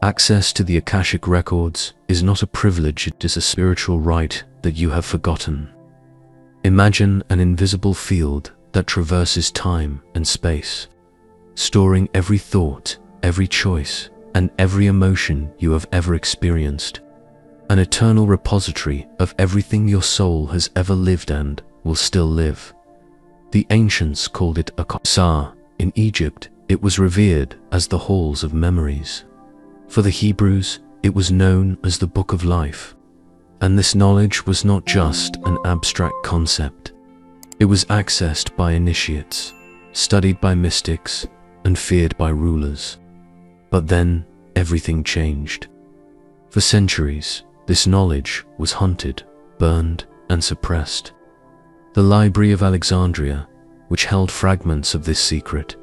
Access to the Akashic records is not a privilege, it is a spiritual right that you have forgotten. Imagine an invisible field that traverses time and space, storing every thought, every choice, and every emotion you have ever experienced. An eternal repository of everything your soul has ever lived and will still live. The ancients called it Akashic. In Egypt, it was revered as the halls of memories. For the Hebrews, it was known as the Book of Life. And this knowledge was not just an abstract concept. It was accessed by initiates, studied by mystics, and feared by rulers. But then, everything changed. For centuries, this knowledge was hunted, burned, and suppressed. The Library of Alexandria, which held fragments of this secret,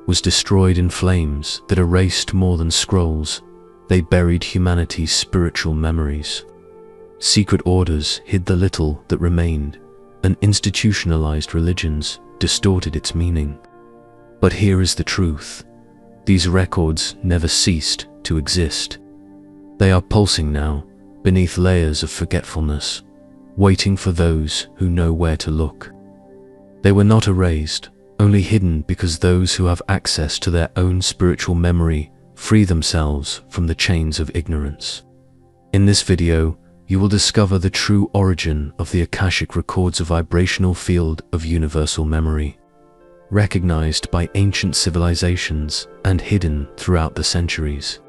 was destroyed in flames that erased more than scrolls. They buried humanity's spiritual memories. Secret orders hid the little that remained, and institutionalized religions distorted its meaning. But here is the truth. These records never ceased to exist. They are pulsing now, beneath layers of forgetfulness, waiting for those who know where to look. They were not erased, only hidden because those who have access to their own spiritual memory free themselves from the chains of ignorance. In this video, you will discover the true origin of the Akashic records, a vibrational field of universal memory, recognized by ancient civilizations and hidden throughout the centuries.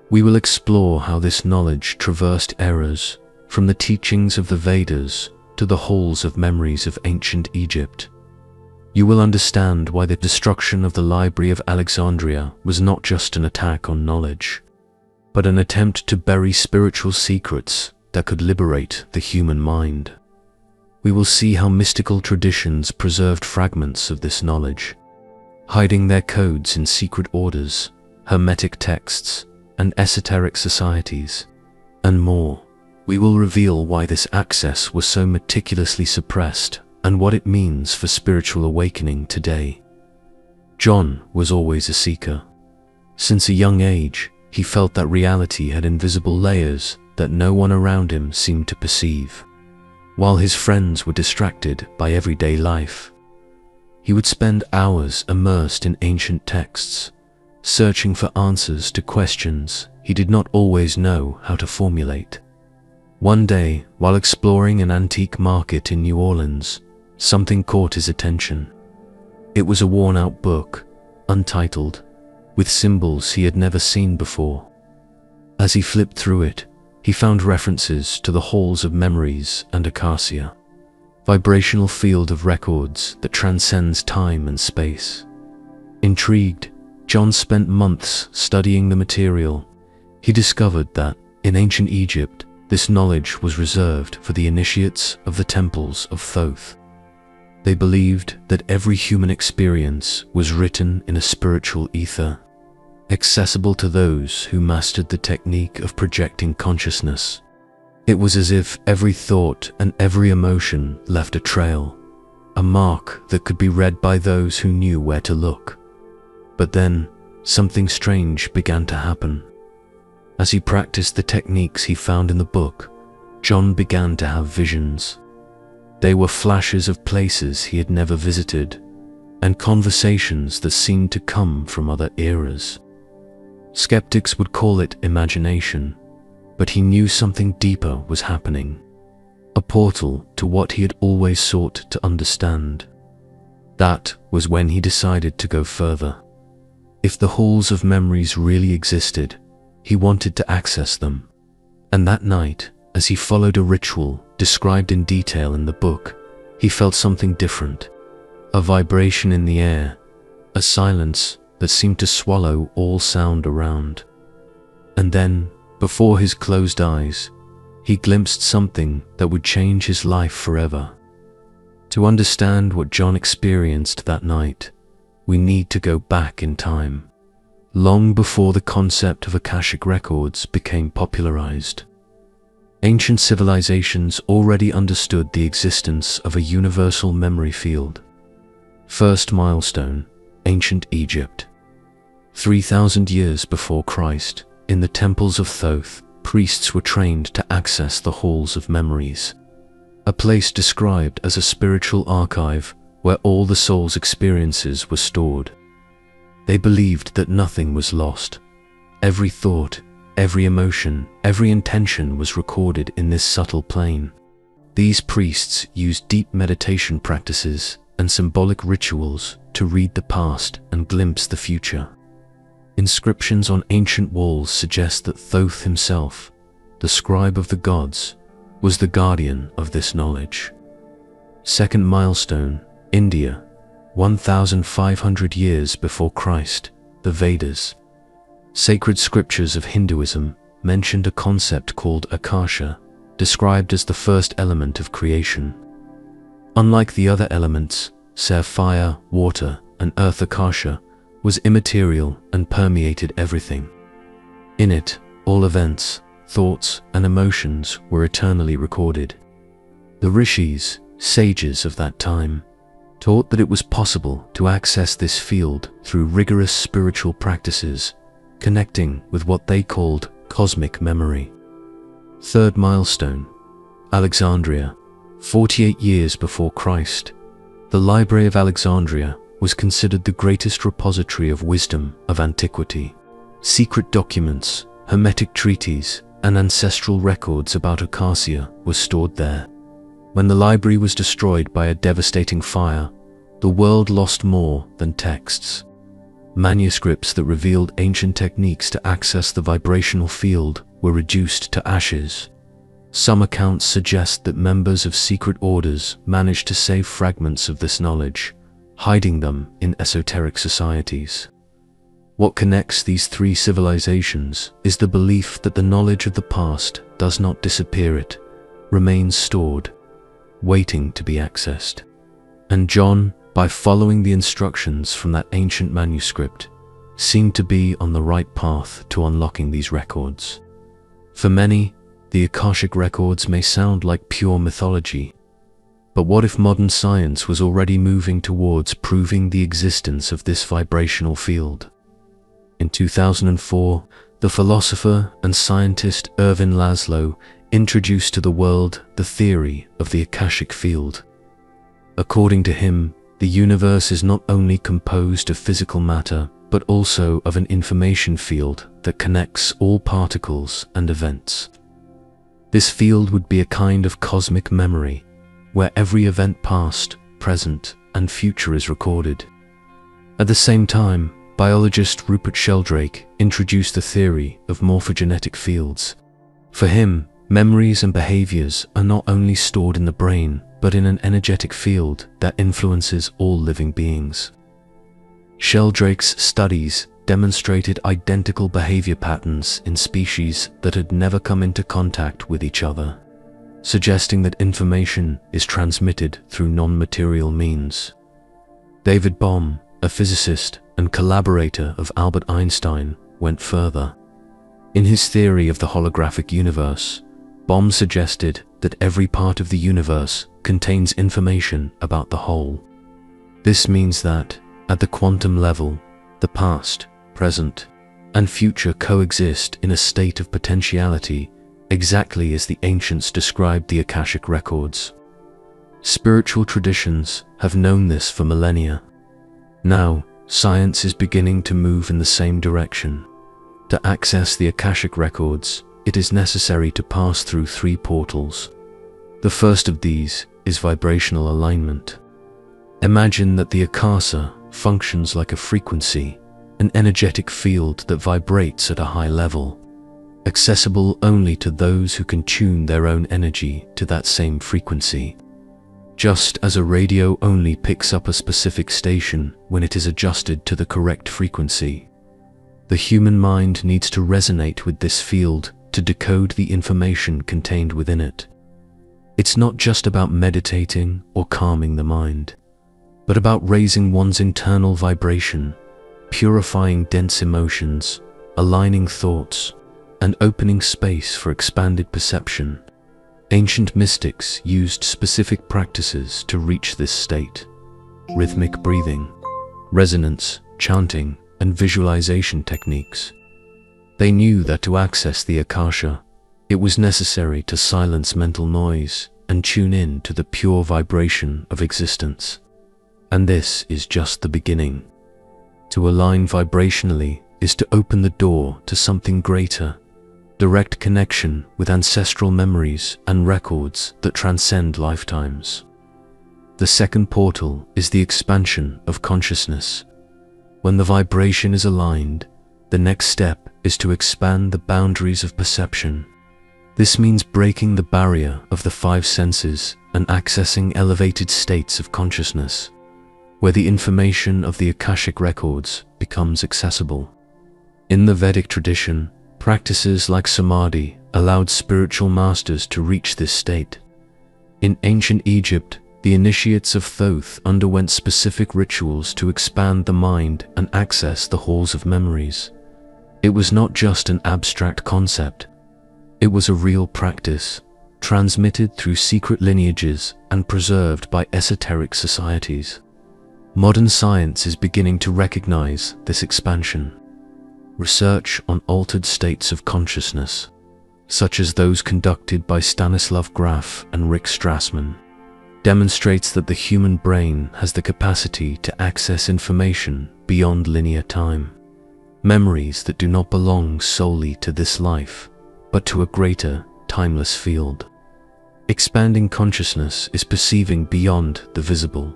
We will explore how this knowledge traversed eras, from the teachings of the Vedas to the halls of memories of ancient Egypt. You will understand why the destruction of the Library of Alexandria was not just an attack on knowledge, but an attempt to bury spiritual secrets that could liberate the human mind. We will see how mystical traditions preserved fragments of this knowledge, hiding their codes in secret orders, hermetic texts, and esoteric societies, and more. We will reveal why this access was so meticulously suppressed and what it means for spiritual awakening today. John was always a seeker. Since a young age, he felt that reality had invisible layers that no one around him seemed to perceive. While his friends were distracted by everyday life, he would spend hours immersed in ancient texts, searching for answers to questions he did not always know how to formulate. One day, while exploring an antique market in New Orleans, something caught his attention. It was a worn-out book, untitled, with symbols he had never seen before. As he flipped through it, he found references to the halls of memories and Akashic, vibrational field of records that transcends time and space. Intrigued, John spent months studying the material. He discovered that, in ancient Egypt, this knowledge was reserved for the initiates of the temples of Thoth. They believed that every human experience was written in a spiritual ether, accessible to those who mastered the technique of projecting consciousness. It was as if every thought and every emotion left a trail, a mark that could be read by those who knew where to look. But then, something strange began to happen. As he practiced the techniques he found in the book, John began to have visions. They were flashes of places he had never visited, and conversations that seemed to come from other eras. Skeptics would call it imagination, but he knew something deeper was happening, a portal to what he had always sought to understand. That was when he decided to go further. If the halls of memories really existed, he wanted to access them. And that night, as he followed a ritual described in detail in the book, he felt something different, a vibration in the air, a silence that seemed to swallow all sound around. And then, before his closed eyes, he glimpsed something that would change his life forever. To understand what John experienced that night, we need to go back in time, long before the concept of Akashic records became popularized. Ancient civilizations already understood the existence of a universal memory field. First milestone, ancient Egypt. 3,000 years before Christ, in the temples of Thoth, priests were trained to access the halls of memories, a place described as a spiritual archive where all the soul's experiences were stored. They believed that nothing was lost. Every thought, every emotion, every intention was recorded in this subtle plane. These priests used deep meditation practices and symbolic rituals to read the past and glimpse the future. Inscriptions on ancient walls suggest that Thoth himself, the scribe of the gods, was the guardian of this knowledge. Second milestone, India, 1,500 years before Christ, the Vedas. Sacred scriptures of Hinduism mentioned a concept called Akasha, described as the first element of creation. Unlike the other elements, fire, water, and earth, Akasha was immaterial and permeated everything. In it, all events, thoughts, and emotions were eternally recorded. The rishis, sages of that time, taught that it was possible to access this field through rigorous spiritual practices, connecting with what they called cosmic memory. Third milestone, Alexandria, 48 years before Christ. The Library of Alexandria was considered the greatest repository of wisdom of antiquity. Secret documents, hermetic treaties, and ancestral records about Akasha were stored there. When the library was destroyed by a devastating fire, the world lost more than texts. Manuscripts that revealed ancient techniques to access the vibrational field were reduced to ashes. Some accounts suggest that members of secret orders managed to save fragments of this knowledge, hiding them in esoteric societies. What connects these three civilizations is the belief that the knowledge of the past does not disappear, it remains stored, waiting to be accessed. And John, by following the instructions from that ancient manuscript, seemed to be on the right path to unlocking these records. For many, the Akashic records may sound like pure mythology, but what if modern science was already moving towards proving the existence of this vibrational field? In 2004, the philosopher and scientist Ervin Laszlo introduced to the world the theory of the Akashic field. According to him, the universe is not only composed of physical matter, but also of an information field that connects all particles and events. This field would be a kind of cosmic memory, where every event past, present, and future is recorded. At the same time, biologist Rupert Sheldrake introduced the theory of morphogenetic fields. For him, memories and behaviors are not only stored in the brain, but in an energetic field that influences all living beings. Sheldrake's studies demonstrated identical behavior patterns in species that had never come into contact with each other, suggesting that information is transmitted through non-material means. David Bohm, a physicist and collaborator of Albert Einstein, went further. In his theory of the holographic universe, Bohm suggested that every part of the universe contains information about the whole. This means that, at the quantum level, the past, present, and future coexist in a state of potentiality, exactly as the ancients described the Akashic records. Spiritual traditions have known this for millennia. Now, science is beginning to move in the same direction. To access the Akashic records, it is necessary to pass through three portals. The first of these is vibrational alignment. Imagine that the Akasha functions like a frequency, an energetic field that vibrates at a high level, accessible only to those who can tune their own energy to that same frequency. Just as a radio only picks up a specific station when it is adjusted to the correct frequency, the human mind needs to resonate with this field to decode the information contained within it. It's not just about meditating or calming the mind, but about raising one's internal vibration, purifying dense emotions, aligning thoughts, and opening space for expanded perception. Ancient mystics used specific practices to reach this state: rhythmic breathing, resonance, chanting, and visualization techniques. They knew that to access the Akasha, it was necessary to silence mental noise and tune in to the pure vibration of existence. And this is just the beginning. To align vibrationally is to open the door to something greater, direct connection with ancestral memories and records that transcend lifetimes. The second portal is the expansion of consciousness. When the vibration is aligned, the next step is to expand the boundaries of perception. This means breaking the barrier of the five senses and accessing elevated states of consciousness, where the information of the Akashic records becomes accessible. In the Vedic tradition, practices like samadhi allowed spiritual masters to reach this state. In ancient Egypt, the initiates of Thoth underwent specific rituals to expand the mind and access the halls of memories. It was not just an abstract concept. It was a real practice, transmitted through secret lineages and preserved by esoteric societies. Modern science is beginning to recognize this expansion. Research on altered states of consciousness, such as those conducted by Stanislav Graf and Rick Strassman, demonstrates that the human brain has the capacity to access information beyond linear time, memories that do not belong solely to this life, but to a greater, timeless field. Expanding consciousness is perceiving beyond the visible,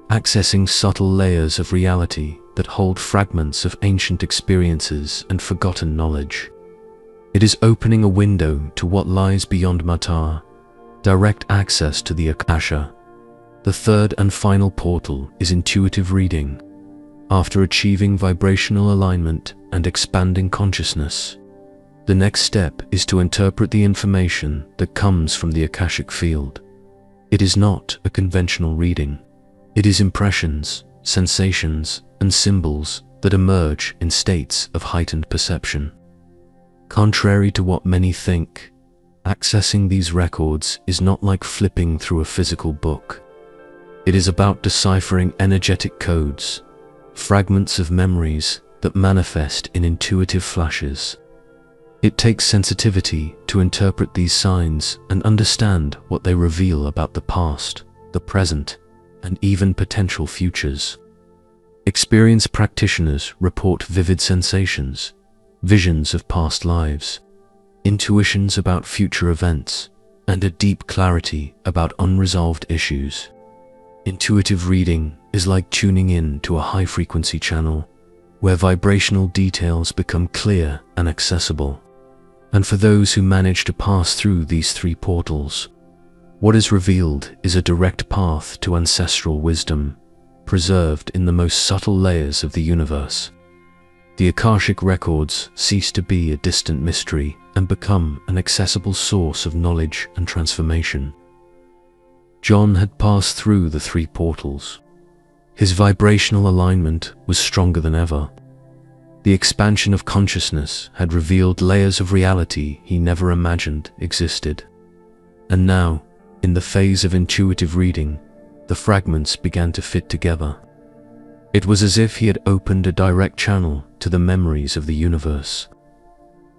accessing subtle layers of reality that hold fragments of ancient experiences and forgotten knowledge. It is opening a window to what lies beyond matter, direct access to the Akasha. The third and final portal is intuitive reading. After achieving vibrational alignment and expanding consciousness, the next step is to interpret the information that comes from the Akashic field. It is not a conventional reading. It is impressions, sensations, and symbols that emerge in states of heightened perception. Contrary to what many think, accessing these records is not like flipping through a physical book. It is about deciphering energetic codes, fragments of memories that manifest in intuitive flashes. It takes sensitivity to interpret these signs and understand what they reveal about the past, the present, and even potential futures. Experienced practitioners report vivid sensations, visions of past lives, intuitions about future events, and a deep clarity about unresolved issues. Intuitive reading is like tuning in to a high-frequency channel, where vibrational details become clear and accessible. And for those who manage to pass through these three portals, what is revealed is a direct path to ancestral wisdom, preserved in the most subtle layers of the universe. The Akashic records cease to be a distant mystery and become an accessible source of knowledge and transformation. John had passed through the three portals. His vibrational alignment was stronger than ever. The expansion of consciousness had revealed layers of reality he never imagined existed. And now, in the phase of intuitive reading, the fragments began to fit together. It was as if he had opened a direct channel to the memories of the universe.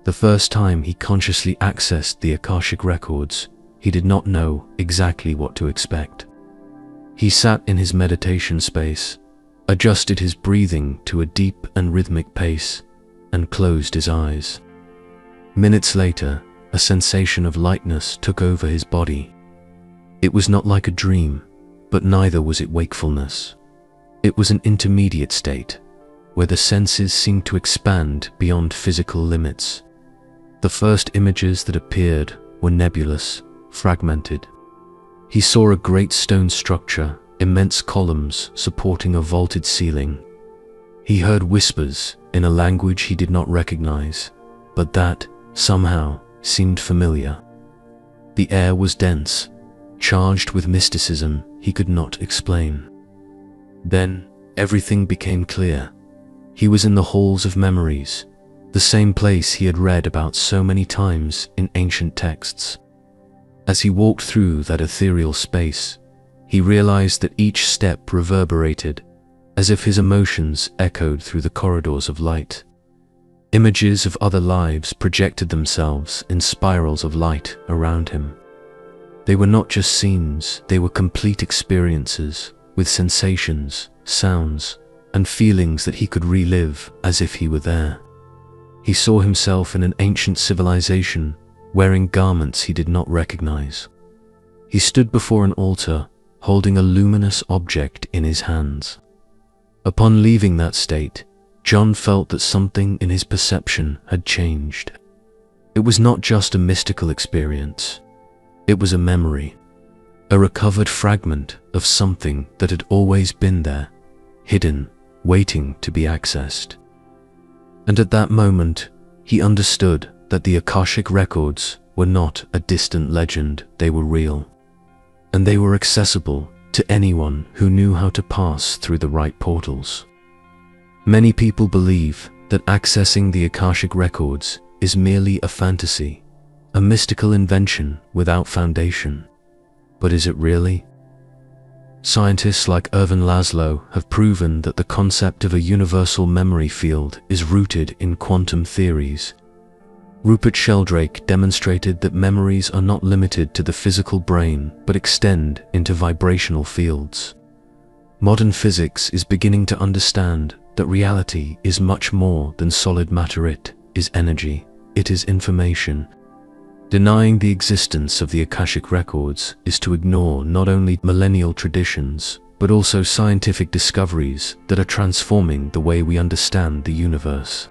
The first time he consciously accessed the Akashic records, he did not know exactly what to expect. He sat in his meditation space, adjusted his breathing to a deep and rhythmic pace, and closed his eyes. Minutes later, a sensation of lightness took over his body. It was not like a dream, but neither was it wakefulness. It was an intermediate state, where the senses seemed to expand beyond physical limits. The first images that appeared were nebulous, fragmented. He saw a great stone structure, immense columns supporting a vaulted ceiling. He heard whispers in a language he did not recognize, but that, somehow, seemed familiar. The air was dense, charged with mysticism he could not explain. Then, everything became clear. He was in the halls of memories, the same place he had read about so many times in ancient texts. As he walked through that ethereal space, he realized that each step reverberated, as if his emotions echoed through the corridors of light. Images of other lives projected themselves in spirals of light around him. They were not just scenes, they were complete experiences with sensations, sounds, and feelings that he could relive as if he were there. He saw himself in an ancient civilization, wearing garments he did not recognize. He stood before an altar, holding a luminous object in his hands. Upon leaving that state, John felt that something in his perception had changed. It was not just a mystical experience. It was a memory, a recovered fragment of something that had always been there, hidden, waiting to be accessed. And at that moment, he understood that the Akashic records were not a distant legend, they were real. And they were accessible to anyone who knew how to pass through the right portals. Many people believe that accessing the Akashic records is merely a fantasy, a mystical invention without foundation. But is it really? Scientists like Ervin Laszlo have proven that the concept of a universal memory field is rooted in quantum theories. Rupert Sheldrake demonstrated that memories are not limited to the physical brain but extend into vibrational fields. Modern physics is beginning to understand that reality is much more than solid matter. It is energy, it is information. Denying the existence of the Akashic records is to ignore not only millennial traditions, but also scientific discoveries that are transforming the way we understand the universe.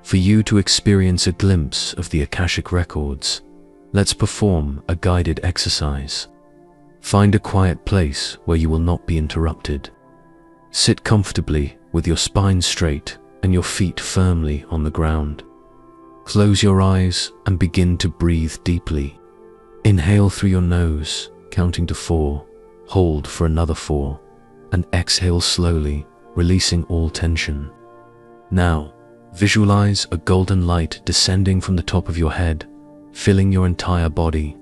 For you to experience a glimpse of the Akashic records, let's perform a guided exercise. Find a quiet place where you will not be interrupted. Sit comfortably with your spine straight and your feet firmly on the ground. Close your eyes and begin to breathe deeply. Inhale through your nose, counting to 4, hold for another 4, and exhale slowly, releasing all tension. Now, visualize a golden light descending from the top of your head, filling your entire body.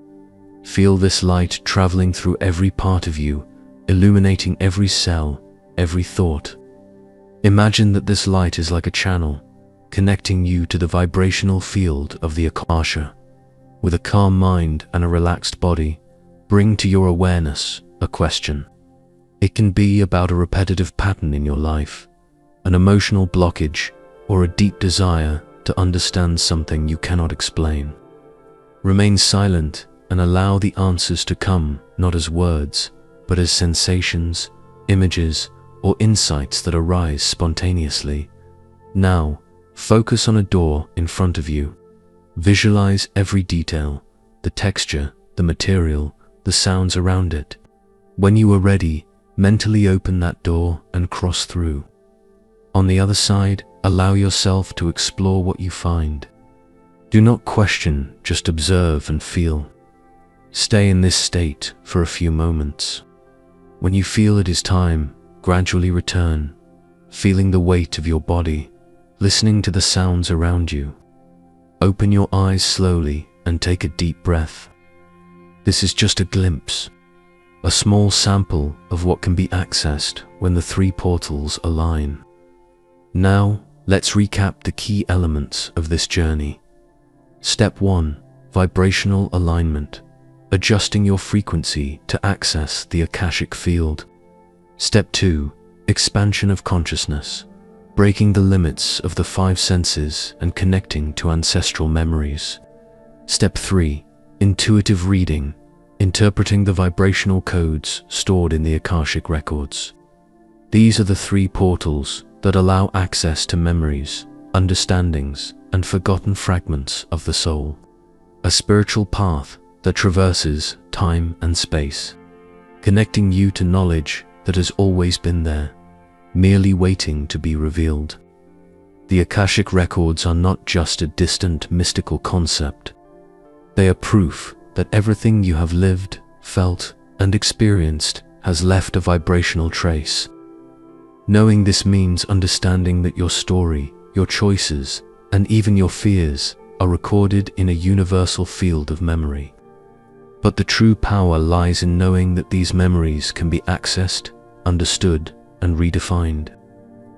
Feel this light traveling through every part of you, illuminating every cell, every thought. Imagine that this light is like a channel, connecting you to the vibrational field of the Akasha. With a calm mind and a relaxed body, bring to your awareness a question. It can be about a repetitive pattern in your life, an emotional blockage, or a deep desire to understand something you cannot explain. Remain silent and allow the answers to come not as words, but as sensations, images, or insights that arise spontaneously. Now, focus on a door in front of you. Visualize every detail, the texture, the material, the sounds around it. When you are ready, mentally open that door and cross through. On the other side, allow yourself to explore what you find. Do not question, just observe and feel. Stay in this state for a few moments. When you feel it is time, gradually return, feeling the weight of your body, listening to the sounds around you. Open your eyes slowly and take a deep breath. This is just a glimpse, a small sample of what can be accessed when the 3 portals align. Now, let's recap the key elements of this journey. Step 1. Vibrational alignment, adjusting your frequency to access the Akashic field. Step 2. Expansion of consciousness, breaking the limits of the 5 senses and connecting to ancestral memories. Step 3. Intuitive reading, interpreting the vibrational codes stored in the Akashic records. These are the 3 portals that allow access to memories, understandings, and forgotten fragments of the soul. A spiritual path that traverses time and space, connecting you to knowledge that has always been there, merely waiting to be revealed. The Akashic records are not just a distant mystical concept. They are proof that everything you have lived, felt, and experienced has left a vibrational trace. Knowing this means understanding that your story, your choices, and even your fears are recorded in a universal field of memory. But the true power lies in knowing that these memories can be accessed, understood, and redefined.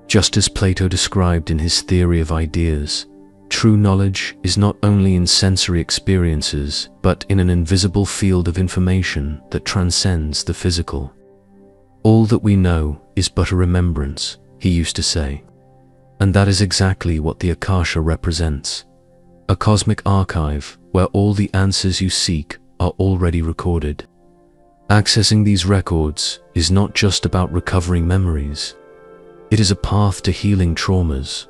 Just as Plato described in his theory of ideas, True knowledge is not only in sensory experiences, but in an invisible field of information that transcends the physical. All that we know is but a remembrance, he used to say. And that is exactly what the Akasha represents. A cosmic archive where all the answers you seek are already recorded. Accessing these records is not just about recovering memories. It is a path to healing traumas,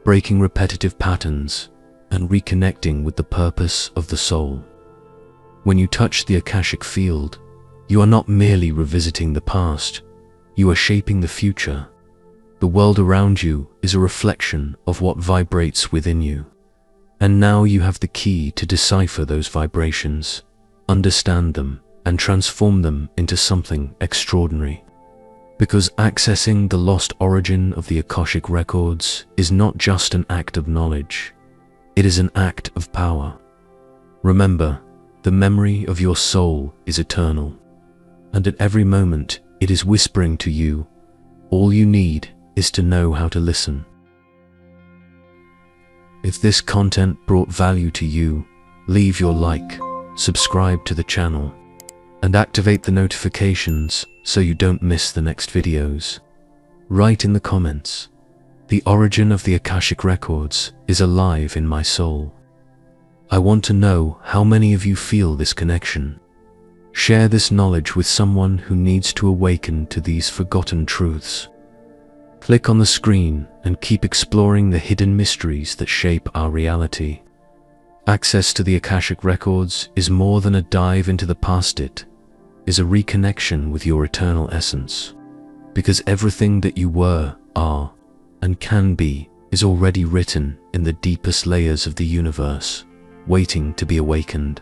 breaking repetitive patterns, and reconnecting with the purpose of the soul. When you touch the Akashic field, you are not merely revisiting the past, you are shaping the future. The world around you is a reflection of what vibrates within you. And now you have the key to decipher those vibrations, understand them, and transform them into something extraordinary. Because accessing the lost origin of the Akashic records is not just an act of knowledge, it is an act of power. Remember, the memory of your soul is eternal, and at every moment it is whispering to you. All you need is to know how to listen. If this content brought value to you, leave your like, subscribe to the channel, and activate the notifications so you don't miss the next videos. Write in the comments, "The origin of the Akashic records is alive in my soul." I want to know how many of you feel this connection. Share this knowledge with someone who needs to awaken to these forgotten truths. Click on the screen and keep exploring the hidden mysteries that shape our reality. Access to the Akashic records is more than a dive into the past, it is a reconnection with your eternal essence. Because everything that you were, are, and can be is already written in the deepest layers of the universe, waiting to be awakened.